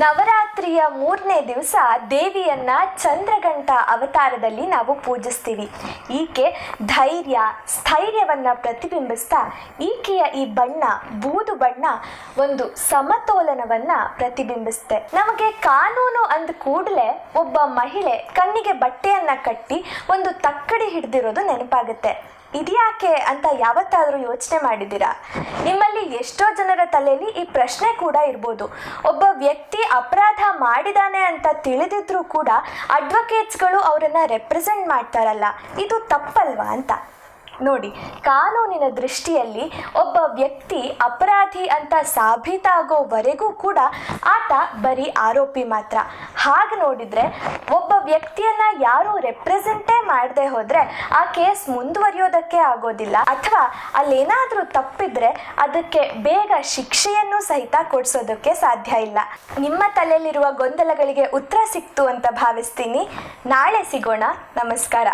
ನವರಾತ್ರಿಯ 3ನೇ ದಿವಸ ದೇವಿಯನ್ನ ಚಂದ್ರಘಂಟ ಅವತಾರದಲ್ಲಿ ನಾವು ಪೂಜಿಸ್ತೀವಿ. ಈಕೆ ಧೈರ್ಯ ಸ್ಥೈರ್ಯವನ್ನ ಪ್ರತಿಬಿಂಬಿಸ್ತಾ ಈಕೆಯ ಈ ಬಣ್ಣ ಬೂದು ಬಣ್ಣ ಒಂದು ಸಮತೋಲನವನ್ನ ಪ್ರತಿಬಿಂಬಿಸುತ್ತೆ. ನಮಗೆ ಕಾನೂನು ಅಂದ ಕೂಡಲೇ ಒಬ್ಬ ಮಹಿಳೆ ಕಣ್ಣಿಗೆ ಬಟ್ಟೆಯನ್ನ ಕಟ್ಟಿ ಒಂದು ತಕ್ಕಡಿ ಹಿಡಿದಿರೋದು ನೆನಪಾಗುತ್ತೆ. ಇದ್ಯಾಕೆ ಅಂತ ಯಾವತ್ತಾದರೂ ಯೋಚನೆ ಮಾಡಿದ್ದೀರಾ? ನಿಮ್ಮಲ್ಲಿ ಎಷ್ಟೋ ಜನರ ತಲೆಯಲ್ಲಿ ಈ ಪ್ರಶ್ನೆ ಕೂಡ ಇರ್ಬೋದು. ಒಬ್ಬ ವ್ಯಕ್ತಿ ಅಪರಾಧ ಮಾಡಿದಾನೆ ಅಂತ ತಿಳಿದಿದ್ರೂ ಕೂಡ ಅಡ್ವೊಕೇಟ್ಸ್ಗಳು ಅವರನ್ನು ರೆಪ್ರೆಸೆಂಟ್ ಮಾಡ್ತಾರಲ್ಲ, ಇದು ತಪ್ಪಲ್ವಾ ಅಂತ. ನೋಡಿ, ಕಾನೂನಿನ ದೃಷ್ಟಿಯಲ್ಲಿ ಒಬ್ಬ ವ್ಯಕ್ತಿ ಅಪರಾಧಿ ಅಂತ ಸಾಬೀತಾಗೋವರೆಗೂ ಕೂಡ ಆತ ಬರೀ ಆರೋಪಿ ಮಾತ್ರ. ಹಾಗೆ ನೋಡಿದರೆ ಒಬ್ಬ ವ್ಯಕ್ತಿಯನ್ನ ಯಾರು ರೆಪ್ರೆಸೆಂಟೇ ಮಾಡದೆ ಹೋದರೆ ಆ ಕೇಸ್ ಮುಂದುವರಿಯೋದಕ್ಕೆ ಆಗೋದಿಲ್ಲ, ಅಥವಾ ಅಲ್ಲೇನಾದರೂ ತಪ್ಪಿದ್ರೆ ಅದಕ್ಕೆ ಬೇಗ ಶಿಕ್ಷೆಯನ್ನು ಸಹಿತ ಕೊಡಿಸೋದಕ್ಕೆ ಸಾಧ್ಯ ಇಲ್ಲ. ನಿಮ್ಮ ತಲೆಯಲ್ಲಿರುವ ಗೊಂದಲಗಳಿಗೆ ಉತ್ತರ ಸಿಕ್ತು ಅಂತ ಭಾವಿಸ್ತೀನಿ. ನಾಳೆ ಸಿಗೋಣ. ನಮಸ್ಕಾರ.